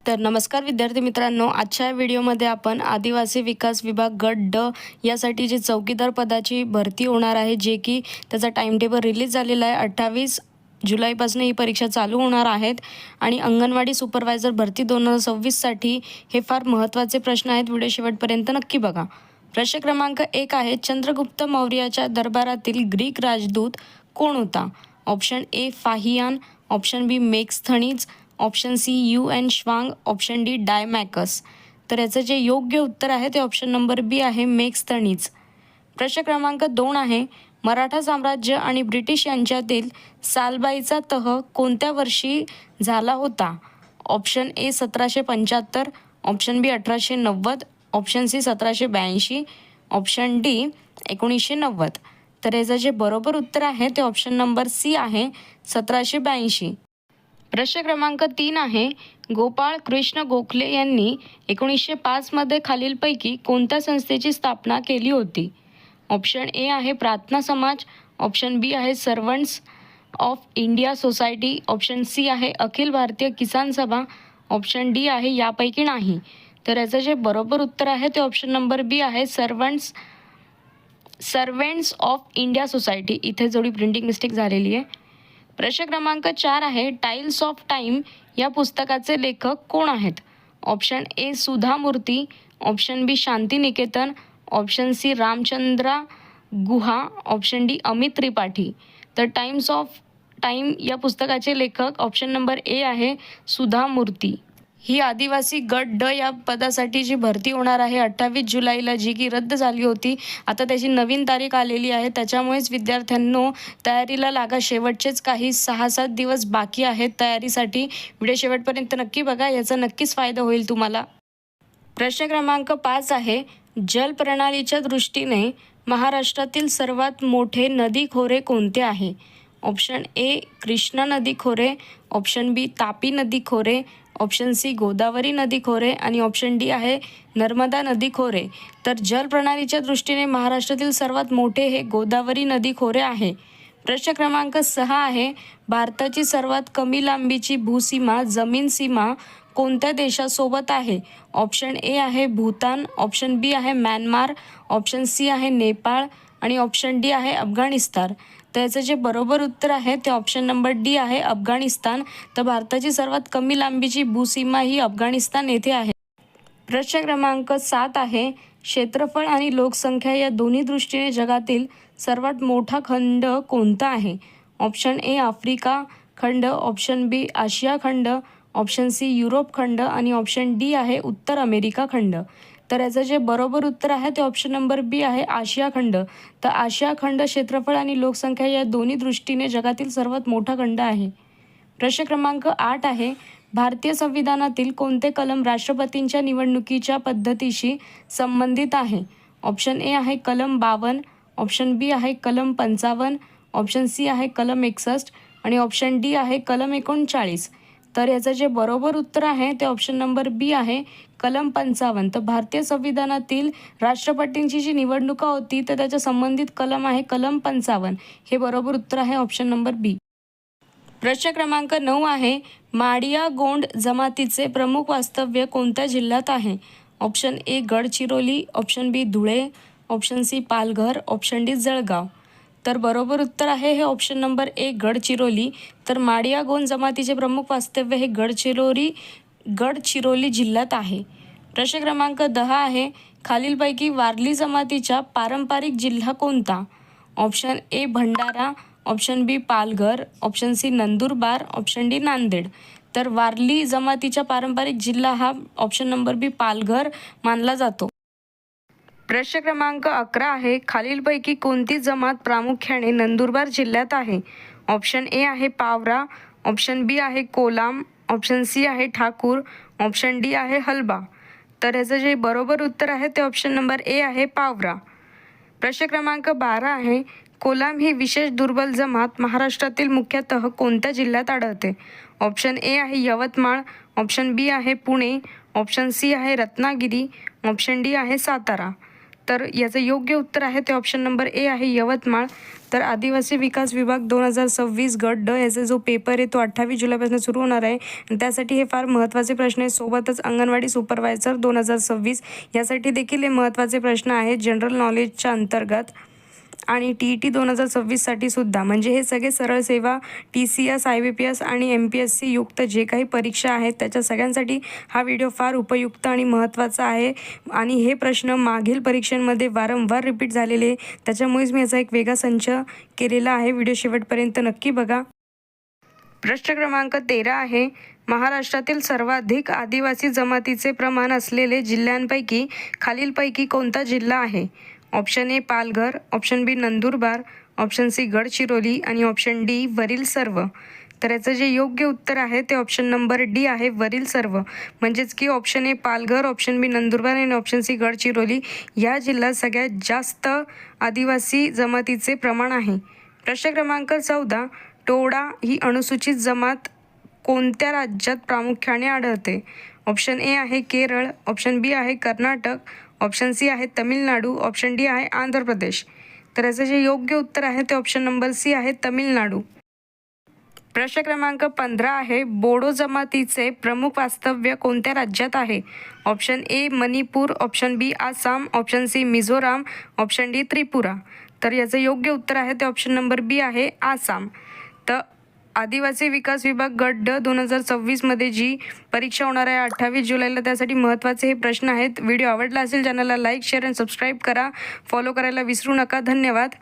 तर नमस्कार विद्यार्थी मित्रांनो, आजच्या व्हिडिओमध्ये आपण आदिवासी विकास विभाग गट ड यासाठी जे चौकीदार पदाची भरती होणार आहे, जे की त्याचा टाइम टेबल रिलीज झालेला आहे. 28 जुलैपासून ही परीक्षा चालू होणार आहेत आणि अंगणवाडी सुपरवायझर भरती 2026साठी हे फार महत्त्वाचे प्रश्न आहेत. व्हिडिओ शेवटपर्यंत नक्की बघा. प्रश्न क्रमांक 1 आहे, चंद्रगुप्त मौर्याच्या दरबारातील ग्रीक राजदूत कोण होता? Option A Fahien, option B Megasthenes, option C UN श्वांग, ऑप्शन डी डायमॅकस. तर याचं जे योग्य उत्तर आहे ते ऑप्शन नंबर बी आहे मेगस्थनीज. प्रश्न क्रमांक 2 आहे, मराठा साम्राज्य आणि ब्रिटिश यांच्यातील सालबाईचा तह कोणत्या वर्षी झाला होता? Option A 1775, option B 1890, option C 1782, option D 1990. तर याचं जे बरोबर उत्तर आहे ते ऑप्शन नंबर सी आहे 1782. प्रश्न क्रमांक 3 आहे, गोपाळ कृष्ण गोखले यांनी 1905मध्ये खालीलपैकी कोणत्या संस्थेची स्थापना केली होती? ऑप्शन ए आहे प्रार्थना समाज, ऑप्शन बी आहे servants of India society, option C आहे अखिल भारतीय किसान सभा, ऑप्शन डी आहे यापैकी नाही. तर याचं जे बरोबर उत्तर आहे ते ऑप्शन नंबर बी आहे सर्वेंट्स ऑफ इंडिया सोसायटी. इथे थोडी प्रिंटिंग मिस्टेक झालेली आहे. प्रश्न क्रमांक 4 आहे, टाइल्स ऑफ टाइम या पुस्तकाचे लेखक कोण आहेत? ऑप्शन ए सुधा मूर्ती, ऑप्शन बी शांती निकेतन, ऑप्शन सी रामचंद्रा गुहा, ऑप्शन डी अमित त्रिपाठी. तर टाइम्स ऑफ टाइम या पुस्तकाचे लेखक ऑप्शन नंबर ए आहे सुधा मूर्ती. ही आदिवासी गट ड या पदासाठी जी भरती होणार आहे 28 जुलैला, जी की रद्द झाली होती, आता त्याची नवीन तारीख आलेली आहे. त्याच्यामुळेच विद्यार्थ्यांनो तयारीला लागा. शेवटचेच काही 6-7 दिवस बाकी आहेत तयारीसाठी. व्हिडिओ शेवटपर्यंत नक्की बघा, याचा नक्कीच फायदा होईल तुम्हाला. प्रश्न क्रमांक 5 आहे, जलप्रणालीच्या दृष्टीने महाराष्ट्रातील सर्वात मोठे नदी खोरे कोणते आहे? ऑप्शन ए कृष्णा नदी खोरे, ऑप्शन बी तापी नदी खोरे, ऑप्शन सी गोदावरी नदी खोरे आणि ऑप्शन डी आहे नर्मदा नदी खोरे. तर जलप्रणालीच्या दृष्टीने महाराष्ट्रातील सर्वात मोठे हे गोदावरी नदी खोरे आहे. प्रश्न क्रमांक 6 आहे, भारताची सर्वात कमी लांबीची भूसीमा जमीन सीमा कोणत्या देशासोबत आहे? ऑप्शन ए आहे भूतान, ऑप्शन बी आहे म्यानमार, ऑप्शन सी आहे नेपाळ आणि ऑप्शन डी आहे अफगाणिस्तान. तर याचं जे बरोबर उत्तर आहे ते ऑप्शन नंबर डी आहे अफगाणिस्तान. तर भारताची सर्वात कमी लांबीची भूसीमा ही अफगाणिस्तान येथे आहे. प्रश्न क्रमांक 7 आहे, क्षेत्रफळ आणि लोकसंख्या या दोन्ही दृष्टीने जगातील सर्वात मोठा खंड कोणता आहे? ऑप्शन ए आफ्रिका खंड, ऑप्शन बी आशिया खंड, ऑप्शन सी युरोप खंड आणि ऑप्शन डी आहे उत्तर अमेरिका खंड. तर याचं जे बरोबर उत्तर आहे ते ऑप्शन नंबर बी आहे आशिया खंड. तर आशिया खंड क्षेत्रफळ आणि लोकसंख्या या दोन्ही दृष्टीने जगातील सर्वात मोठा खंड आहे. प्रश्न क्रमांक 8 आहे, भारतीय संविधानातील कोणते कलम राष्ट्रपतींच्या निवडणुकीच्या पद्धतीशी संबंधित आहे? ऑप्शन ए आहे कलम 52, ऑप्शन बी आहे कलम 55, ऑप्शन सी आहे कलम 61 आणि ऑप्शन डी आहे कलम 39. तर याचं जे बरोबर उत्तर आहे ते ऑप्शन नंबर बी आहे कलम 55. तर भारतीय संविधानातील राष्ट्रपतींची जी निवडणुका होती तर त्याच्या संबंधित कलम आहे कलम 55. हे बरोबर उत्तर आहे ऑप्शन नंबर बी. प्रश्न क्रमांक 9 आहे, माडिया गोंड जमातीचे प्रमुख वास्तव्य कोणत्या जिल्ह्यात आहे? Option A Gadchiroli, option B Dhule, option C Palghar, option D Jalgaon. तर बरोबर उत्तर आहे हे ऑप्शन नंबर ए गडचिरोली. तर माडिया गोंड जमातीचे प्रमुख वास्तव्य हे गडचिरोली जिल्ह्यात आहे. प्रश्न क्रमांक 10 आहे, खालीलपैकी वारली जमातीचा पारंपरिक जिल्हा कोणता? Option A Bhandara, option B Palghar, option C Nandurbar, option D Nanded. तर वारली जमातीचा पारंपरिक जिल्हा हा ऑप्शन नंबर बी पालघर मानला जातो. प्रश्न क्रमांक 11 आहे, खालीलपैकी कोणती जमात प्रामुख्याने नंदुरबार जिल्ह्यात आहे? ऑप्शन ए आहे पावरा, ऑप्शन बी आहे कोलाम, ऑप्शन सी आहे ठाकूर, ऑप्शन डी आहे हलबा. तर याचं जे बरोबर उत्तर आहे ते ऑप्शन नंबर ए आहे पावरा. प्रश्न क्रमांक 12 आहे, कोलाम ही विशेष दुर्बल जमात महाराष्ट्रातील मुख्यतः कोणत्या जिल्ह्यात आढळते? ऑप्शन ए आहे यवतमाळ, ऑप्शन बी आहे पुणे, ऑप्शन सी आहे रत्नागिरी, ऑप्शन डी आहे सातारा. तर याचं योग्य उत्तर आहे ते ऑप्शन नंबर ए आहे यवतमाळ. तर आदिवासी विकास विभाग 2026 गट ड याचा जो पेपर आहे तो 28 जुलैपासून सुरू होणार आहे आणि त्यासाठी हे फार महत्त्वाचे प्रश्न आहे. सोबतच अंगणवाडी सुपरवायझर 2026 यासाठी देखील हे महत्त्वाचे प्रश्न आहेत जनरल नॉलेजच्या अंतर्गत. आणि TET 2026साठी सुद्धा, म्हणजे हे सगळे सरळ सेवा, TCS, IBPS आणि MPSC युक्त जे काही परीक्षा आहेत त्याच्या सगळ्यांसाठी हा व्हिडिओ फार उपयुक्त आणि महत्त्वाचा आहे. आणि हे प्रश्न मागील परीक्षांमध्ये वारंवार रिपीट झालेले, त्याच्यामुळेच मी याचा एक वेगळा संच केलेला आहे. व्हिडिओ शेवटपर्यंत नक्की बघा. प्रश्न क्रमांक 13 आहे, महाराष्ट्रातील सर्वाधिक आदिवासी जमातीचे प्रमाण असलेले जिल्ह्यांपैकी खालीलपैकी कोणता जिल्हा आहे? Option A Palghar, option B Nandurbar, option C Gadchiroli आणि ऑप्शन डी वरील सर्व. तर याचं जे योग्य उत्तर आहे ते ऑप्शन नंबर डी आहे वरील सर्व. म्हणजेच की option A Palghar, option B Nandurbar आणि ऑप्शन सी गडचिरोली या जिल्ह्यात सगळ्यात जास्त आदिवासी जमातीचे प्रमाण आहे. प्रश्न क्रमांक 14, टोडा ही अनुसूचित जमात कोणत्या राज्यात प्रामुख्याने आढळते? ऑप्शन ए आहे केरळ, ऑप्शन बी आहे कर्नाटक, ऑप्शन सी आहे तमिळनाडू, ऑप्शन डी आहे आंध्र प्रदेश. तर याचं जे योग्य उत्तर आहे ते ऑप्शन नंबर सी आहे तमिळनाडू. प्रश्न क्रमांक 15 आहे, बोडो जमातीचे प्रमुख वास्तव्य कोणत्या राज्यात आहे? Option A Manipur, option B Assam, option C Mizoram, option D Tripura. तर याचं योग्य उत्तर आहे ते ऑप्शन नंबर बी आहे आसाम. तर आदिवासी विकास विभाग गट ड 2026मध्ये जी परीक्षा होणार आहे 28 जुलैला, त्यासाठी महत्त्वाचे हे प्रश्न आहेत. व्हिडिओ आवडला असेल चॅनलला लाईक, शेअर आणि सबस्क्राईब करा. फॉलो करायला विसरू नका. धन्यवाद.